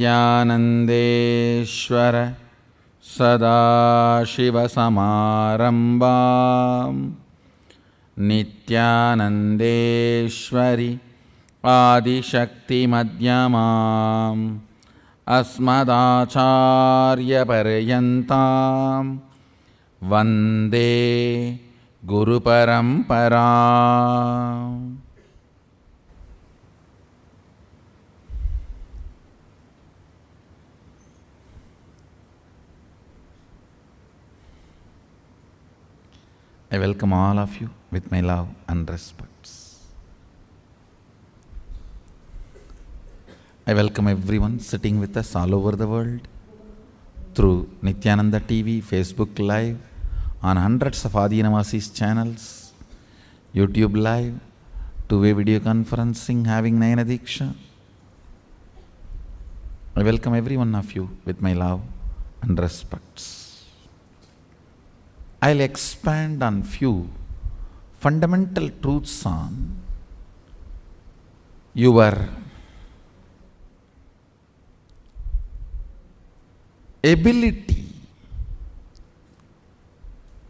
Nithyanandeshwara Sadashivasamarambam Nithyanandeshwari Adishakti Madhyamam Asmadacharya Paryantam Vande Guru Paramparam. I welcome all of you with my love and respects. I welcome everyone sitting with us all over the world through Nithyananda TV, Facebook Live, on hundreds of Adinavasis channels, YouTube Live, two-way video conferencing, having Nayana Diksha. I welcome every one of you with my love and respects. I'll expand on few fundamental truths on your ability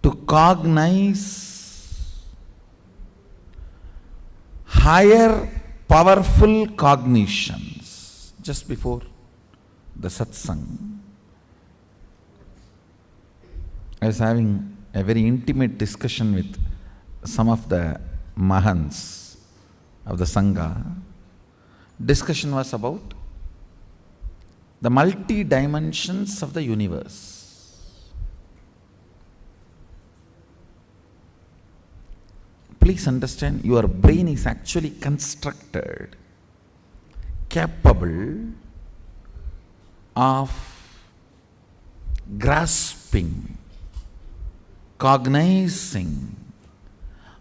to cognize higher powerful cognitions. Just before the satsang, I was having a very intimate discussion with some of the Mahants of the Sangha. Discussion was about the multi-dimensions of the universe. Please understand, your brain is actually constructed, capable of grasping, cognizing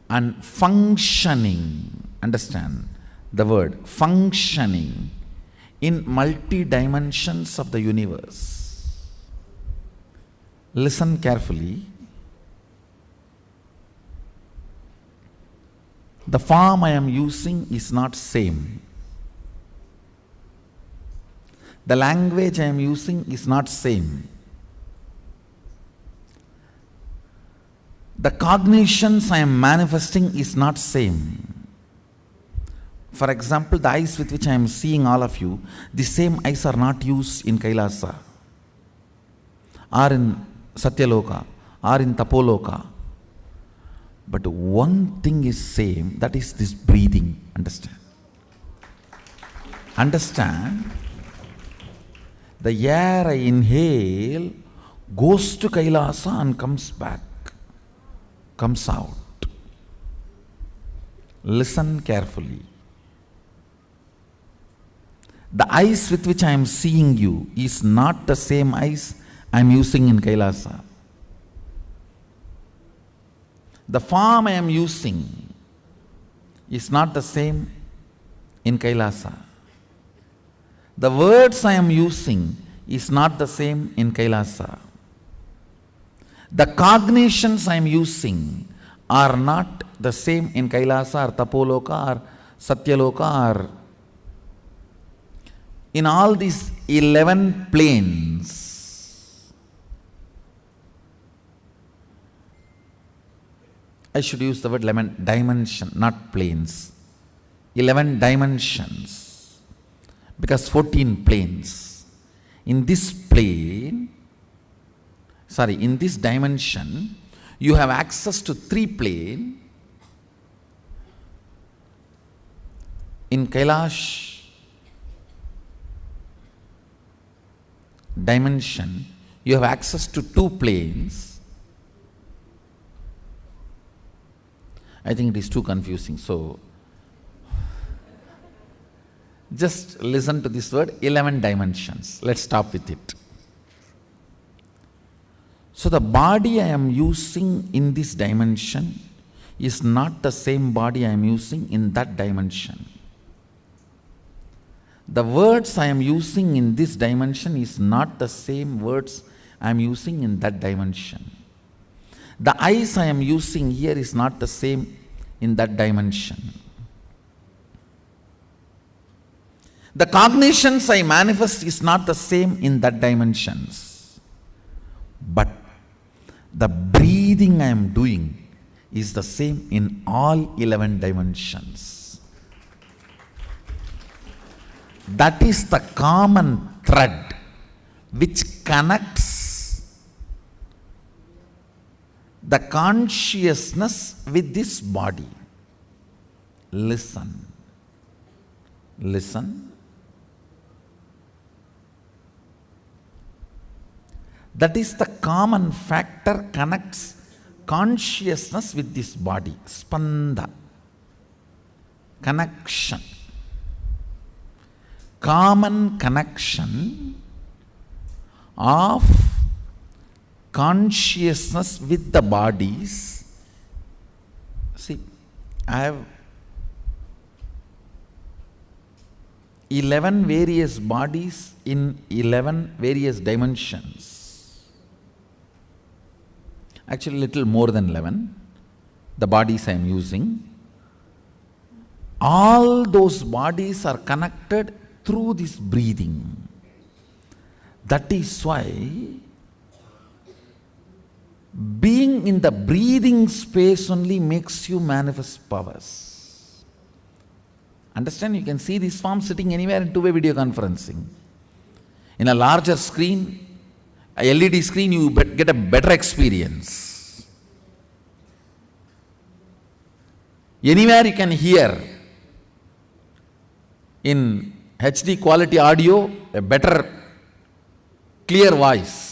and functioning, understand the word, functioning in multi-dimensions of the universe. Listen carefully. The form I am using is not same. The language I am using is not same. The cognitions I am manifesting is not same. For example, the eyes with which I am seeing all of you, the same eyes are not used in Kailasa, or in Satyaloka, or in Tapoloka. But one thing is same, that is this breathing. Understand? Understand? The air I inhale goes to Kailasa and comes back, comes out. Listen carefully. The eyes with which I am seeing you is not the same eyes I am using in Kailasa. The form I am using is not the same in Kailasa. The words I am using is not the same in Kailasa. The cognitions I am using are not the same in Kailasa or Tapoloka or Satyaloka or in all these 11 planes. I should use the word 11 dimension, not planes. 11 dimensions, because 14 planes. In this plane, in this dimension, you have access to 3 planes. In Kailash dimension, you have access to 2 planes. I think it is too confusing, so just listen to this word, 11 dimensions. Let's stop with it. So the body I am using in this dimension is not the same body I am using in that dimension. The words I am using in this dimension is not the same words I am using in that dimension. The eyes I am using here is not the same in that dimension. The cognitions I manifest is not the same in that dimensions. But the breathing I am doing is the same in all 11 dimensions. That is the common thread which connects the consciousness with this body. Listen. Listen. That is the common factor connects consciousness with this body. Spanda. Connection. Common connection of consciousness with the bodies. See, I have 11 various bodies in 11 various dimensions. Actually, little more than 11, the bodies I am using. All those bodies are connected through this breathing. That is why being in the breathing space only makes you manifest powers. Understand? You can see this form sitting anywhere in two-way video conferencing. In a larger screen, a LED screen, you get a better experience. Anywhere you can hear in HD quality audio, a better clear voice.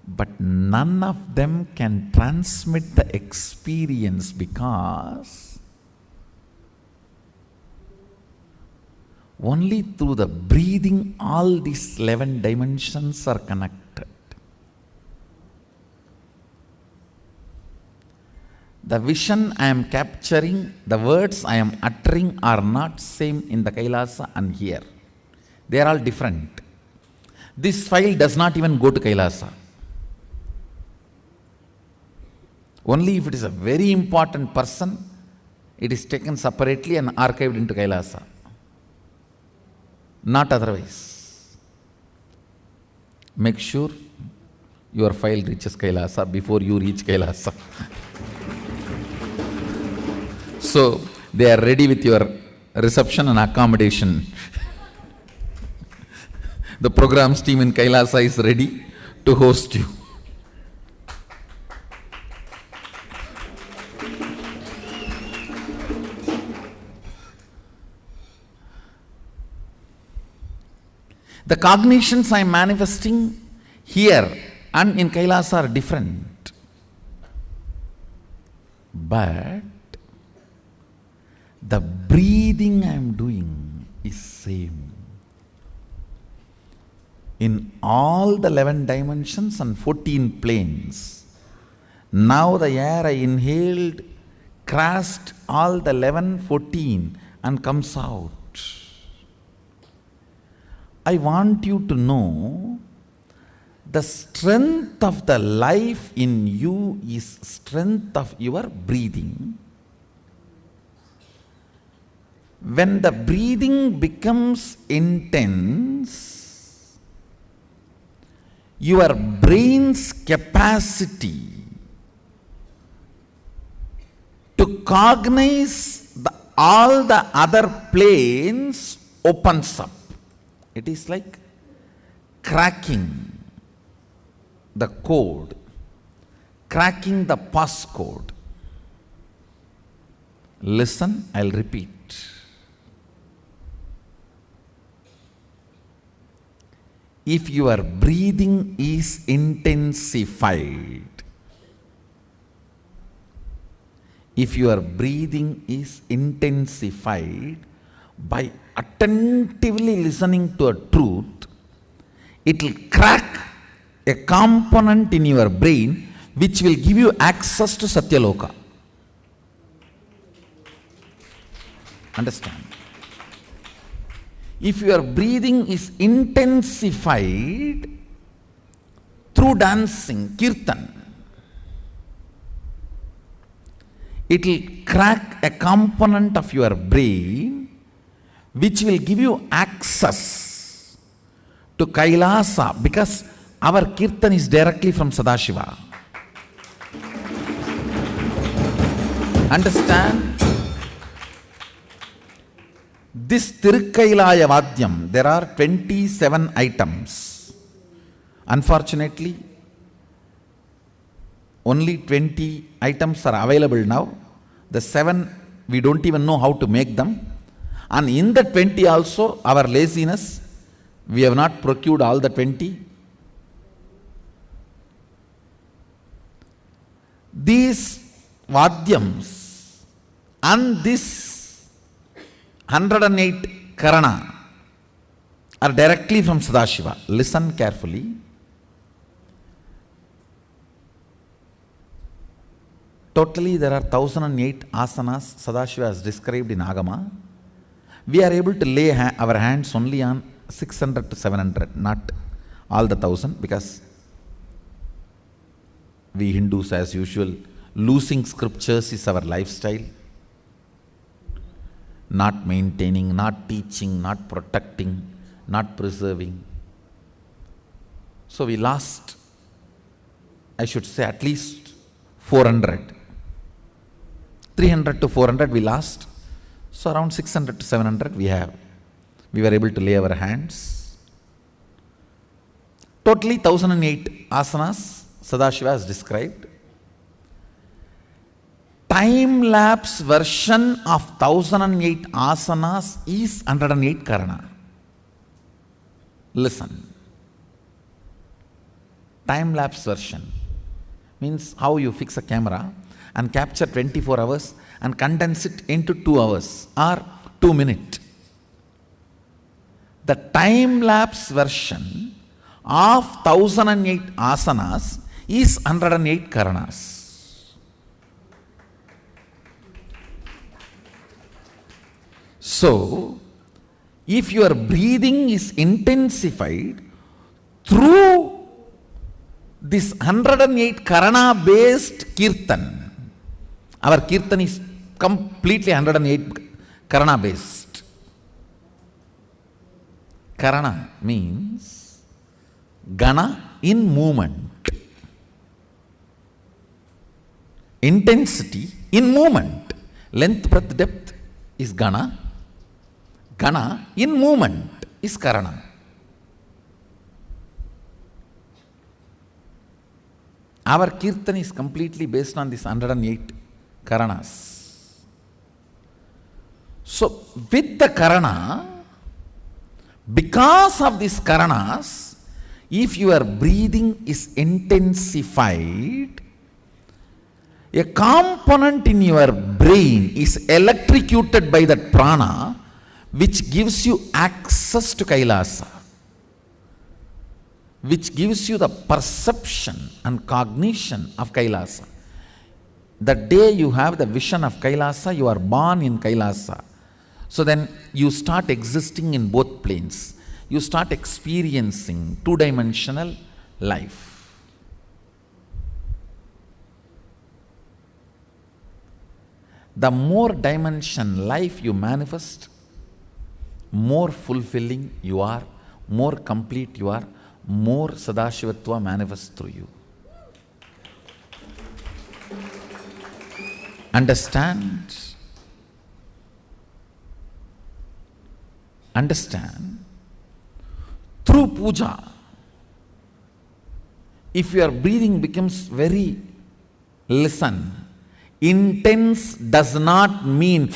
But none of them can transmit the experience because only through the breathing all these 11 dimensions are connected. The vision I am capturing, the words I am uttering are not same in the Kailasa and here. They are all different. This file does not even go to Kailasa. Only if it is a very important person, it is taken separately and archived into Kailasa. Not otherwise. Make sure your file reaches Kailasa before you reach Kailasa. So, they are ready with your reception and accommodation. The programs team in Kailasa is ready to host you. The cognitions I am manifesting here and in Kailasa are different. But the breathing I am doing is same. In all the 11 dimensions and 14 planes. Now the air I inhaled crossed all the 11, 14 and comes out. I want you to know the strength of the life in you is strength of your breathing. When the breathing becomes intense, your brain's capacity to cognize all the other planes opens up. It is like cracking the code, cracking the passcode. Listen, I'll repeat. If your breathing is intensified, by attentively listening to a truth, it will crack a component in your brain which will give you access to Satyaloka. Understand? If your breathing is intensified through dancing, kirtan, it will crack a component of your brain which will give you access to Kailasa, because our kirtan is directly from Sadashiva. Understand? This Tirukkailaya Vadyam, there are 27 items. Unfortunately, only 20 items are available now. The 7, we don't even know how to make them. And in the 20 also, our laziness, we have not procured all the 20. These Vadyams and this 108 Karana are directly from Sadashiva. Listen carefully. Totally there are 1008 asanas Sadashiva has described in Agama. We are able to lay our hands only on 600 to 700, not all the 1000, because we Hindus, as usual, losing scriptures is our lifestyle. Not maintaining, not teaching, not protecting, not preserving. So we lost, I should say, at least 400. 300 to 400 we lost. So around 600 to 700 we were able to lay our hands. Totally 1008 asanas Sadashiva has described. Time-lapse version of 1008 asanas is 108 Karana. Listen. Time-lapse version means how you fix a camera and capture 24 hours and condense it into 2 hours or 2 minutes. The time-lapse version of 1008 asanas is 108 Karanas. So, if your breathing is intensified through this 108 Karana based Kirtan, our Kirtan is completely 108 Karana based. Karana means Gana in movement. Intensity in movement. Length, breadth, depth is Gana. Gana in movement is Karana. Our Kirtan is completely based on this 108 Karanas. So, with the Karana, because of these Karanas, if your breathing is intensified, a component in your brain is electrocuted by that prana, which gives you access to Kailasa, which gives you the perception and cognition of Kailasa. The day you have the vision of Kailasa, you are born in Kailasa. So then you start existing in both planes. You start experiencing two-dimensional life. The more dimension life you manifest, more fulfilling you are, more complete you are, more Sadashivatva manifests through you. Understand? Understand? Through puja, if your breathing becomes very, listen, intense does not mean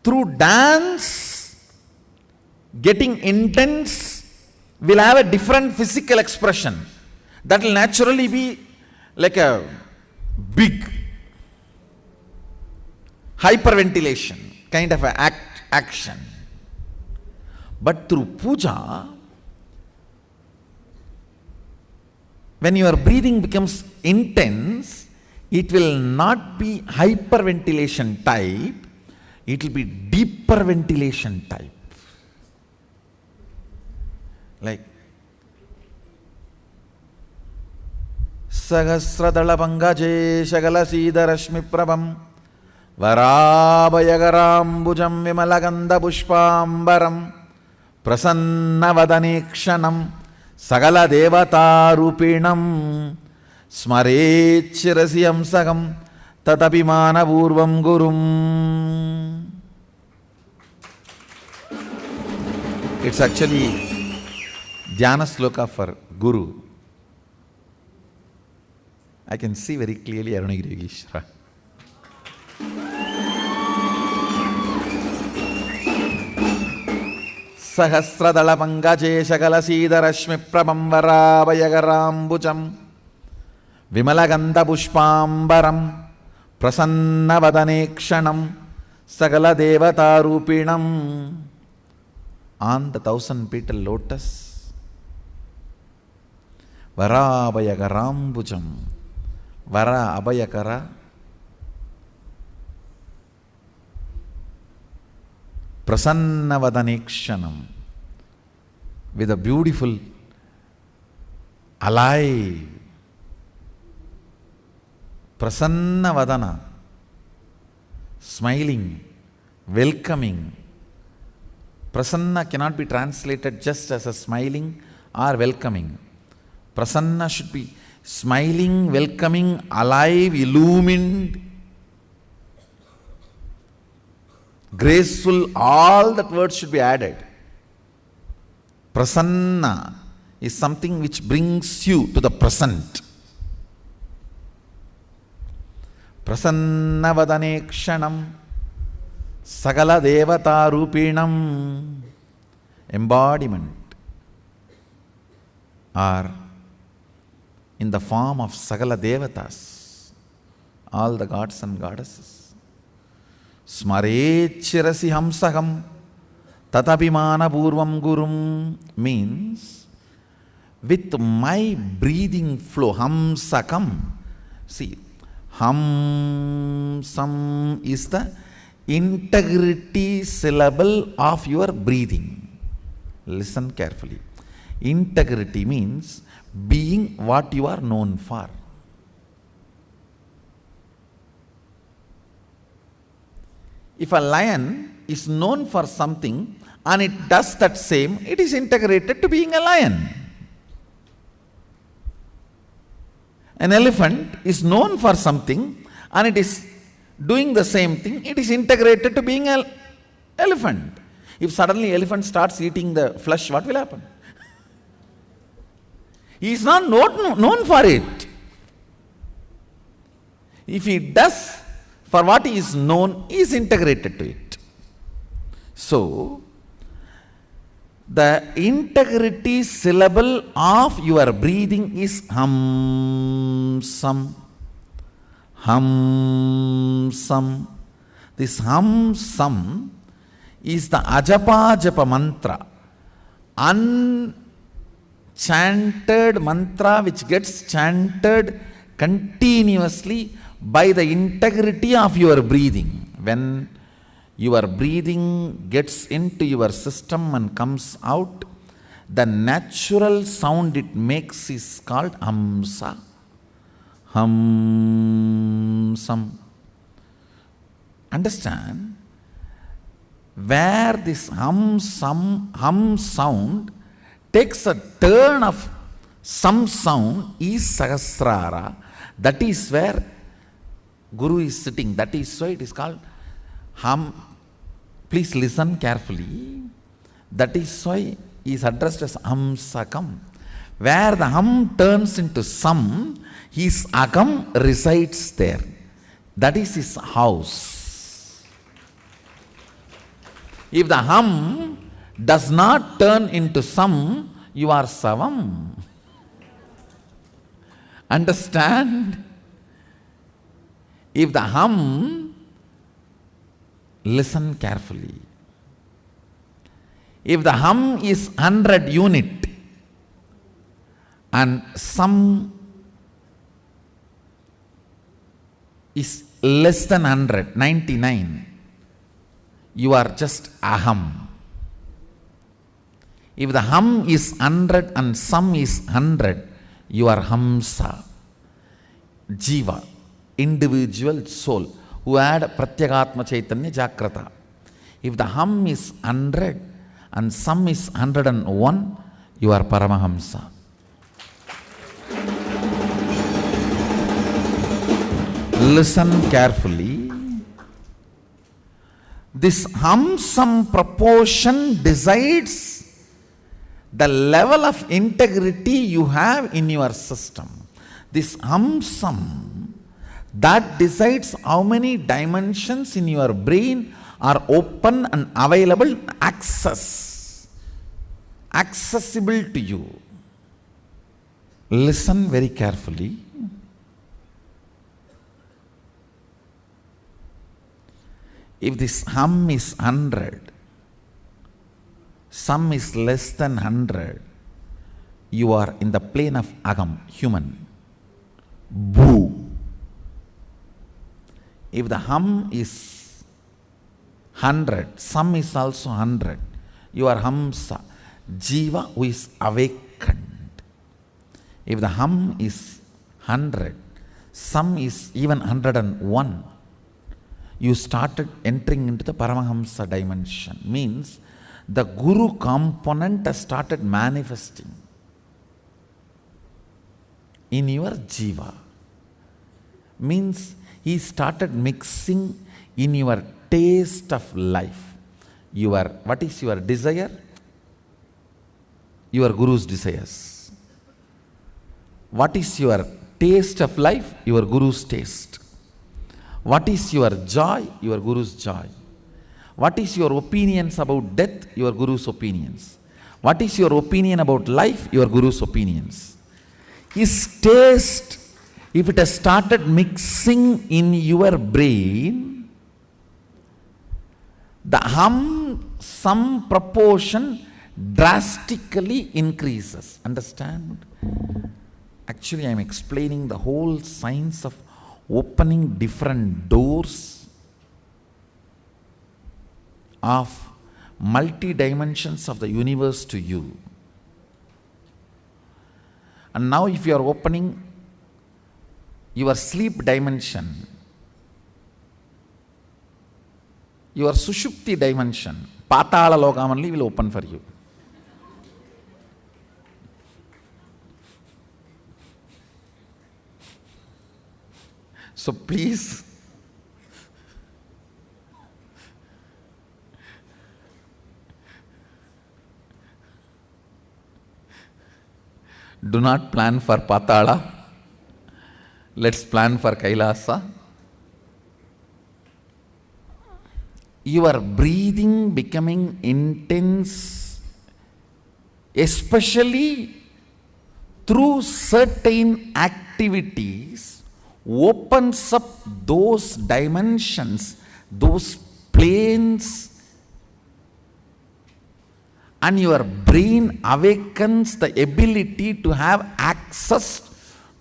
through dance, getting intense will have a different physical expression. That will naturally be like a big hyperventilation kind of a action. But through puja, when your breathing becomes intense, it will not be hyperventilation type, it will be deeper ventilation type. Like Sahasradala Pangaje Shagala Siddharashmi Prabham Varabhayagaram Vimalaganda Pushpambaram Prasanna Vadanekshanam Sagala Devata Rupinam Smarechirasiyam Sagam Tatapimana Purvam Gurum. It's actually Dhyana Sloka for Guru. I can see very clearly Arunagiri Yogeshwara. Sahasradala Pangaje Shagala Siddharashmi Prabham Varabhayagarambucham Vimalaganda Pushpambaram Prasanna Vadanekshanam Sagala Devata Rupinam. On the 1,000-petal lotus, Varabhayagarambucham, Vara Abhayakara, Prasanna Vadanekshanam, with a beautiful, alive, Prasanna Vadana, smiling, welcoming. Prasanna cannot be translated just as a smiling or welcoming. Prasanna should be smiling, welcoming, alive, illumined, graceful. All that words should be added. Prasanna is something which brings you to the present. Prasanna Vadanekshanam Sagala Devata Rupinam, embodiment, or in the form of Sagala Devatas, all the gods and goddesses. Smarechirasi Hamsaham Tatapimana Purvam Gurum means with my breathing flow, Hamsakam. See, Hamsam is the integrity syllable of your breathing. Listen carefully. Integrity means being what you are known for. If a lion is known for something and it does that same, it is integrated to being a lion. An elephant is known for something and it is doing the same thing, it is integrated to being an elephant. If suddenly elephant starts eating the flesh, what will happen? He is not known for it. If he does for what he is known, he is integrated to it. So, the integrity syllable of your breathing is Hamsam. Hamsam. This Hamsam is the Ajapa Japa mantra, unchanted mantra which gets chanted continuously by the integrity of your breathing. When your breathing gets into your system and comes out, the natural sound it makes is called Hamsa. Hamsam. Understand? Where this hum sound takes a turn of some sound is Sahasrara. That is where Guru is sitting. That is why it is called hum. Please listen carefully. That is why he is addressed as Hamsakam. Where the hum turns into sam, his agam resides there. That is his house. If the hum does not turn into sam, you are savam. Understand? If the hum, listen carefully. If the hum is 100 unit and sam is less than 100, 99, you are just aham. If the hum is 100 and sum is 100, you are Hamsa, Jiva, individual soul, who had Pratyagatma Chaitanya Jagrata. If the hum is 100 and sum is 101, you are Paramahamsa. Listen carefully. This hum-sum proportion decides the level of integrity you have in your system. This hum-sum, that decides how many dimensions in your brain are open and available, accessible to you. Listen very carefully. If this hum is 100, sum is less than 100, you are in the plane of agam, human. Boo. If the hum is 100, sum is also 100, you are Hamsa, Jiva who is awakened. If the hum is 100, sum is even 101, you started entering into the Paramahamsa dimension. Means the Guru component has started manifesting in your Jiva. Means he started mixing in your taste of life. What is your desire? Your Guru's desires. What is your taste of life? Your Guru's taste. What is your joy? Your Guru's joy. What is your opinions about death? Your Guru's opinions. What is your opinion about life? Your Guru's opinions. His taste, if it has started mixing in your brain, the hum-sum proportion drastically increases. Understand? Actually, I am explaining the whole science of opening different doors of multi-dimensions of the universe to you. And now if you are opening your sleep dimension, your Sushupti dimension, Patala Lokam only will open for you. So please, do not plan for Patala. Let's plan for Kailasa. Your breathing becoming intense, especially through certain activities, opens up those dimensions, those planes, and your brain awakens the ability to have access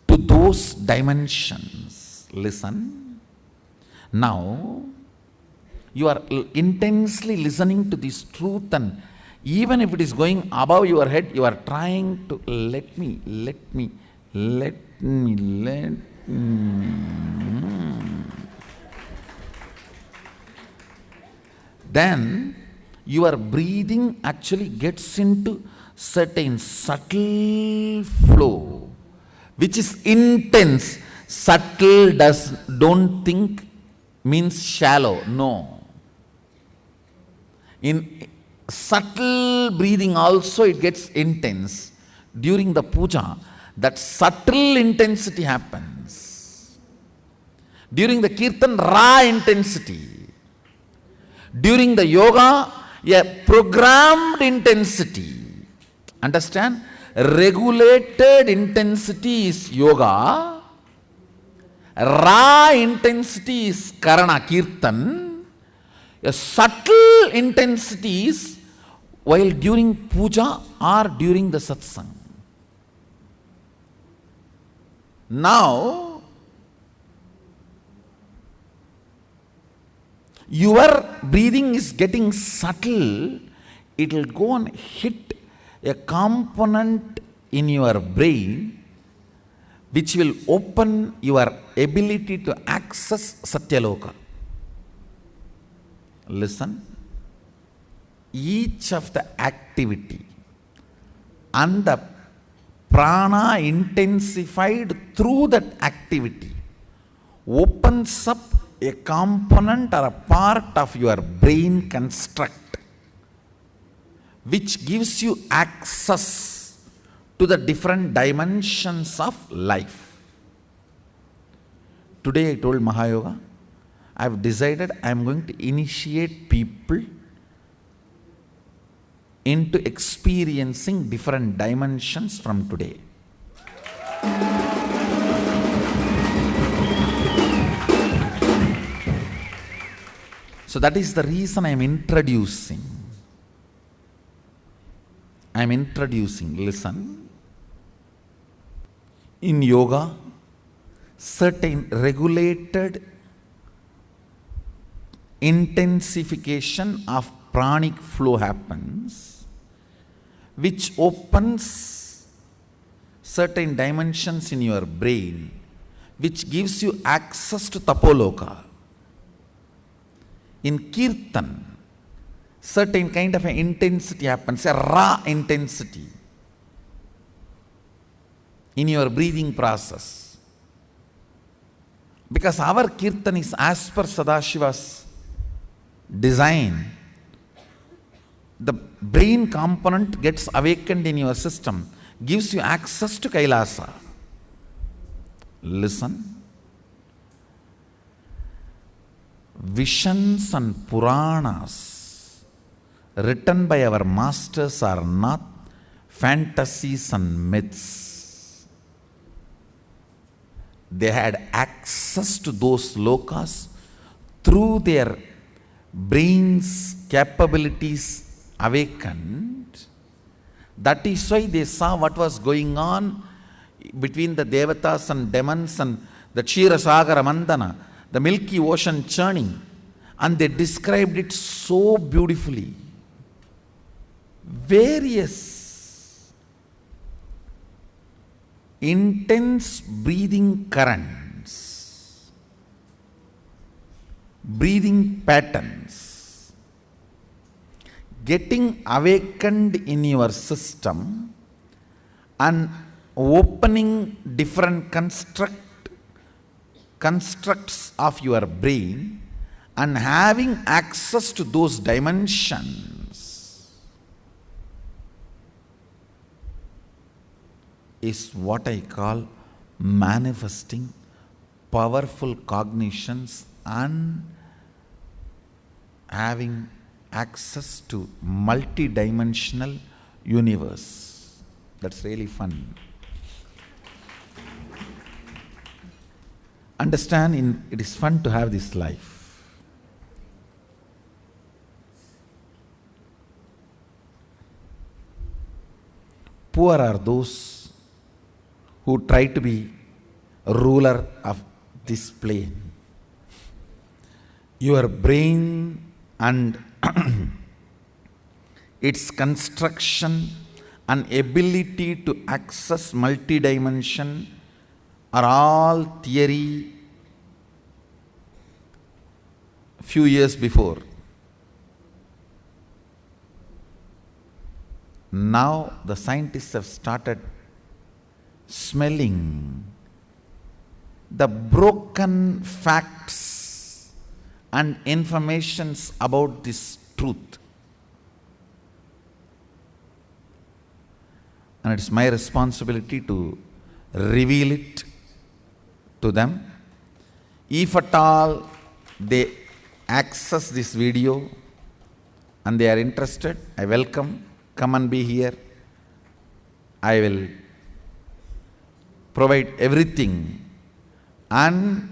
to those dimensions. Listen. Now, you are intensely listening to this truth, and even if it is going above your head, you are trying to let me. Then your breathing actually gets into certain subtle flow, which is intense. Subtle don't think means shallow. No. In subtle breathing also it gets intense. During the puja, that subtle intensity happens. During the kirtan, raw intensity. During the yoga, a programmed intensity. Understand? Regulated intensity is yoga. Raw intensity is karana, kirtan. A subtle intensity is while during puja or during the satsang. Now, your breathing is getting subtle. It will go and hit a component in your brain which will open your ability to access Satyaloka. Listen, each of the activity and the prana intensified through that activity opens up a component or a part of your brain construct which gives you access to the different dimensions of life. Today I told Mahayoga, I have decided I am going to initiate people into experiencing different dimensions from today. So that is the reason I am introducing. Listen. In yoga, certain regulated intensification of pranic flow happens, which opens certain dimensions in your brain, which gives you access to Tapoloka. In Kirtan, certain kind of an intensity happens, a raw intensity in your breathing process. Because our Kirtan is as per Sadashiva's design, the brain component gets awakened in your system, gives you access to Kailasa. Listen. Visions and Puranas written by our masters are not fantasies and myths. They had access to those lokas through their brain's capabilities awakened. That is why they saw what was going on between the Devatas and demons and the Ksheerasagara Mandana, the milky ocean churning, and they described it so beautifully. Various intense breathing currents, breathing patterns, getting awakened in your system and opening different constructs of your brain and having access to those dimensions is what I call manifesting powerful cognitions and having access to multi-dimensional universe. That's really fun. Understand, it is fun to have this life. Poor are those who try to be a ruler of this plane. Your brain and its construction and ability to access multi-dimension are all theory few years before. Now the scientists have started smelling the broken facts and informations about this truth. And it's my responsibility to reveal it to them. If at all they access this video and they are interested, I welcome. Come and be here. I will provide everything and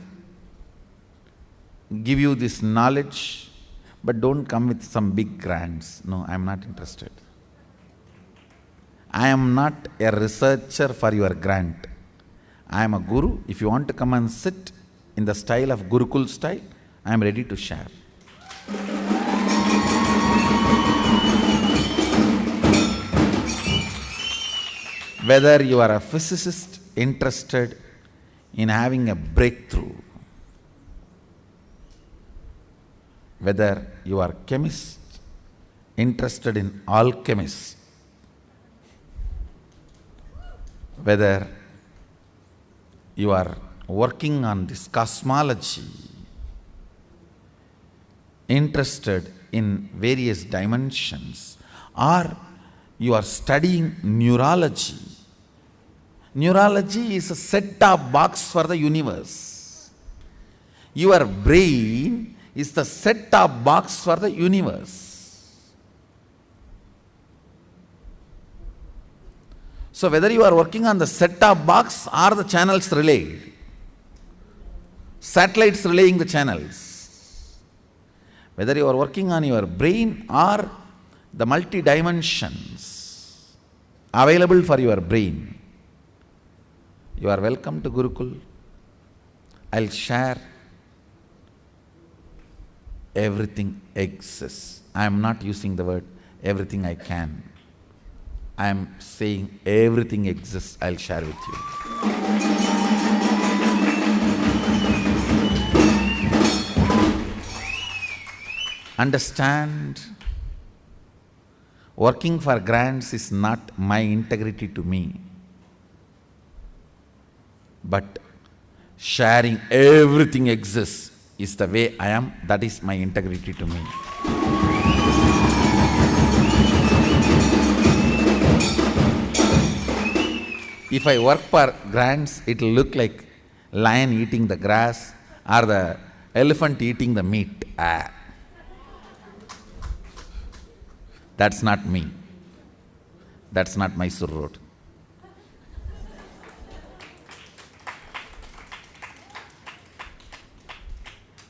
give you this knowledge, but don't come with some big grants. No, I am not interested. I am not a researcher for your grant. I am a guru. If you want to come and sit in the style of Gurukul style, I am ready to share. Whether you are a physicist interested in having a breakthrough, whether you are chemist interested in alchemist, whether you are working on this cosmology, interested in various dimensions, or you are studying neurology. Neurology is a set-top box for the universe. Your brain is the set-top box for the universe. So whether you are working on the set-top box or the channels relayed, satellites relaying the channels, whether you are working on your brain or the multi-dimensions available for your brain, you are welcome to Gurukul. I'll share. Everything exists. I am not using the word everything I can. I am saying everything exists. I'll share with you. Understand, working for grants is not my integrity to me, but sharing everything exists is the way I am. That is my integrity to me. If I work for grants, it will look like lion eating the grass or the elephant eating the meat. That's not me. That's not Mysore Road.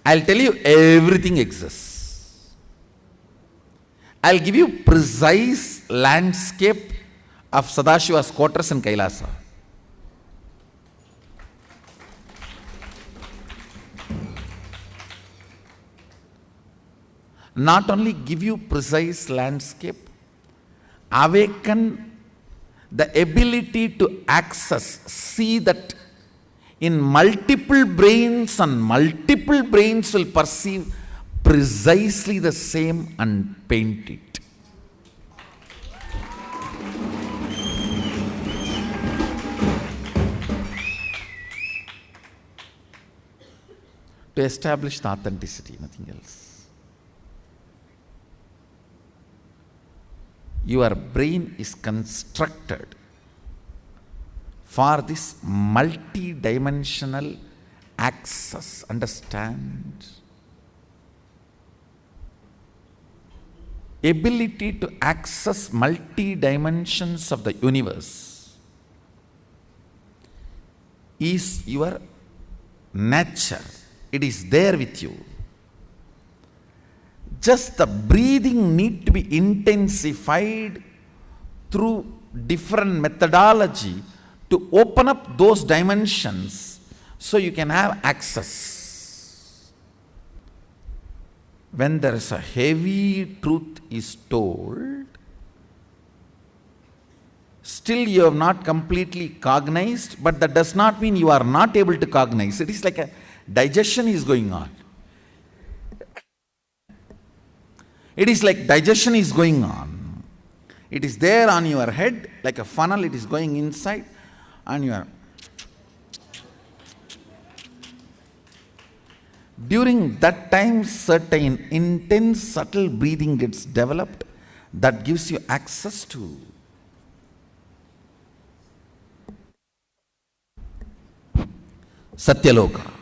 I'll tell you everything exists. I'll give you precise landscape of Sadashiva's quarters in Kailasa. Not only give you precise landscape, awaken the ability to access, see that in multiple brains and multiple brains will perceive precisely the same and paint it. To establish the authenticity, nothing else. Your brain is constructed for this multi-dimensional access. Understand? Ability to access multi-dimensions of the universe is your nature. It is there with you. Just the breathing need to be intensified through different methodology to open up those dimensions so you can have access. When there is a heavy truth is told, still you have not completely cognized, but that does not mean you are not able to cognize. It is like a digestion is going on. It is like digestion is going on. It is there on your head like a funnel, it is going inside and you are. During that time, certain intense subtle breathing gets developed that gives you access to Satyaloka.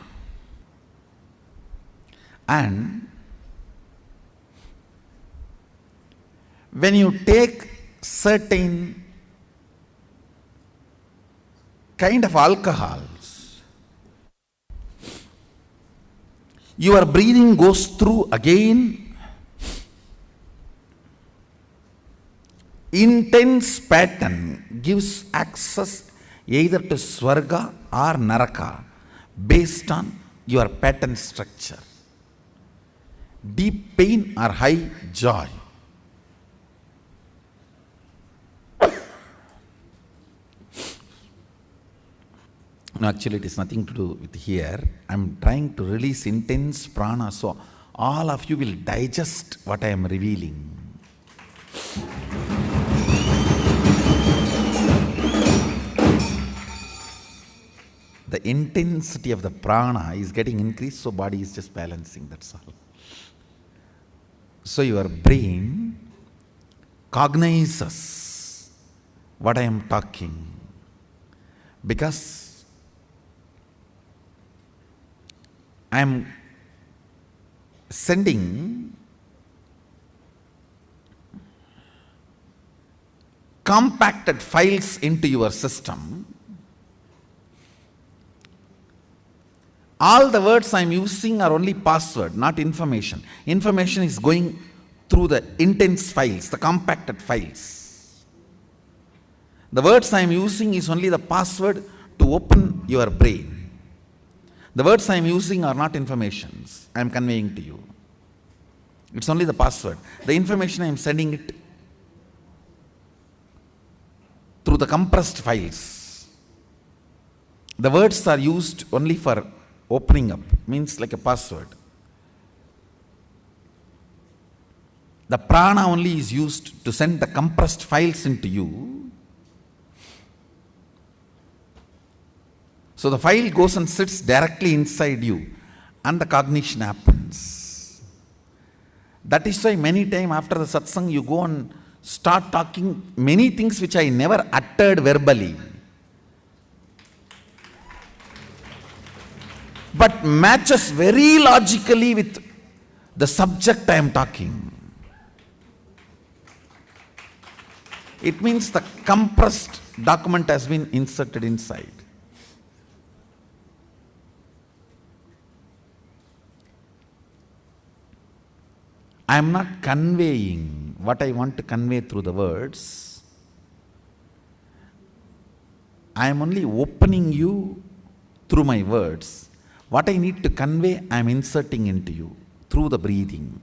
And when you take certain kind of alcohols, your breathing goes through again intense pattern, gives access either to Swarga or Naraka based on your pattern structure. Deep pain or high joy. No, actually it is nothing to do with here. I'm trying to release intense prana so all of you will digest what I am revealing. The intensity of the prana is getting increased, so body is just balancing, that's all. So your brain cognizes what I am talking, because I am sending compacted files into your system. All the words I am using are only password, not information. Information is going through the intense files, the compacted files. The words I am using is only the password to open your brain. The words I am using are not informations I am conveying to you. It's only the password. The information I am sending it through the compressed files. The words are used only for opening up, means like a password. The prana only is used to send the compressed files into you. So the file goes and sits directly inside you and the cognition happens. That is why many times after the satsang you go and start talking many things which I never uttered verbally, but matches very logically with the subject I am talking. It means the compressed document has been inserted inside. I am not conveying what I want to convey through the words. I am only opening you through my words. What I need to convey, I am inserting into you through the breathing,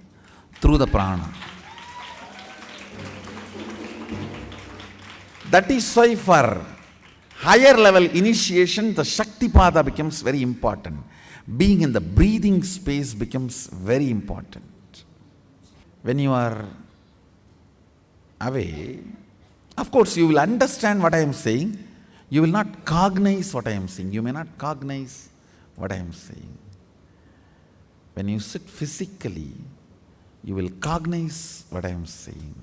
through the prana. That is why for higher level initiation, the Shaktipada becomes very important. Being in the breathing space becomes very important. When you are away, of course you will understand what I am saying. You will not cognize what I am saying. You may not cognize what I am saying. When you sit physically, you will cognize what I am saying.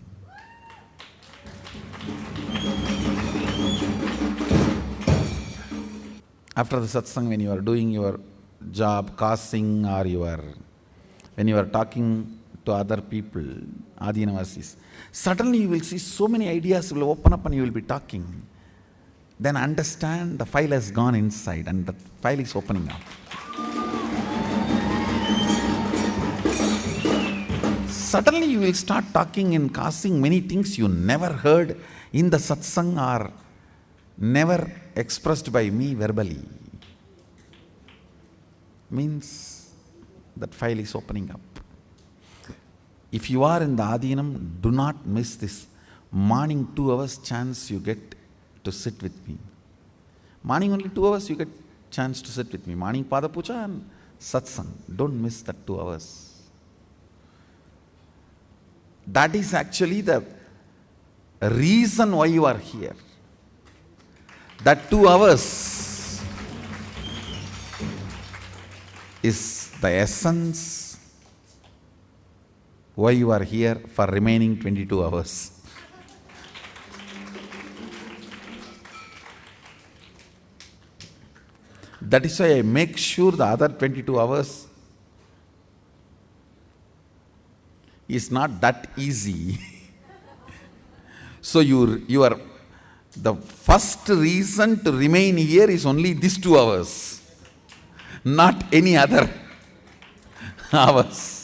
After the satsang, when you are doing your job, causing, or when you are talking to other people, Adinavasis, suddenly you will see so many ideas will open up and you will be talking. Then understand the file has gone inside and the file is opening up. Suddenly you will start talking and causing many things you never heard in the satsang or never expressed by me verbally. Means that file is opening up. If you are in the Adinam, do not miss this morning 2 hours chance you get to sit with me. Morning only 2 hours you get chance to sit with me. Morning Pada Puja and Satsang. Don't miss that 2 hours. That is actually the reason why you are here. That 2 hours is the essence why you are here for remaining 22 hours. That is why I make sure the other 22 hours is not that easy. So the first reason to remain here is only these 2 hours, not any other hours.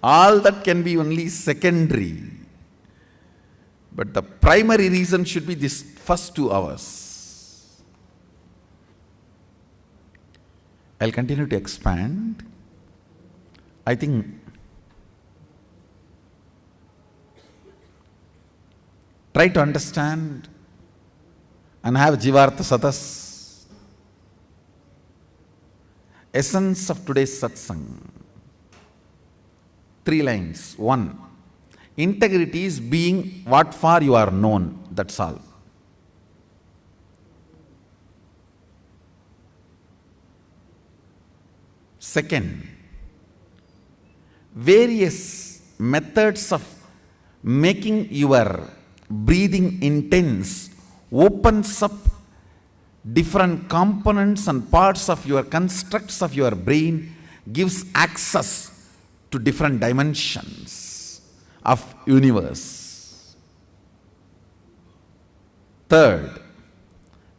All that can be only secondary. But the primary reason should be this first 2 hours. I'll continue to expand. I think try to understand and have Jivartha Satas Essence of today's satsang. 3 lines. 1. Integrity is being what for you are known. That's all. Second, various methods of making your breathing intense opens up different components and parts of your constructs of your brain, gives access to different dimensions of universe. Third,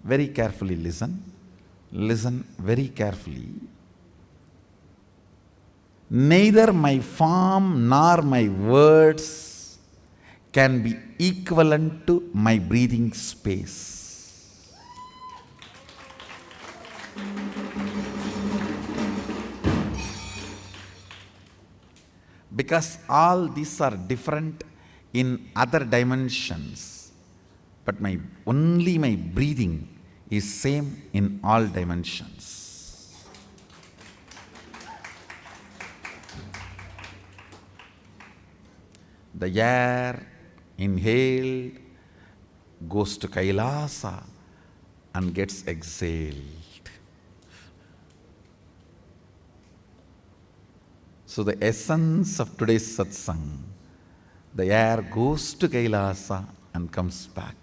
very carefully listen very carefully. Neither my form nor my words can be equivalent to my breathing space. Because all these are different in other dimensions, but only my breathing is same in all dimensions. The air inhaled goes to Kailasa and gets exhaled. So the essence of today's satsang, the air goes to Kailasa and comes back.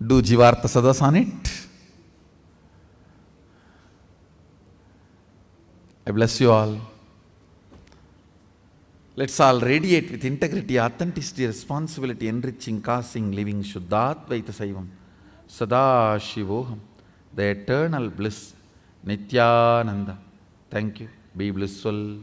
Do Jivartha Sadas on it. I bless you all. Let's all radiate with integrity, authenticity, responsibility, enriching, causing, living Shuddhadvaita Saivam, Paramashivoham, the eternal bliss, Nithyananda. Thank you. Be blissful.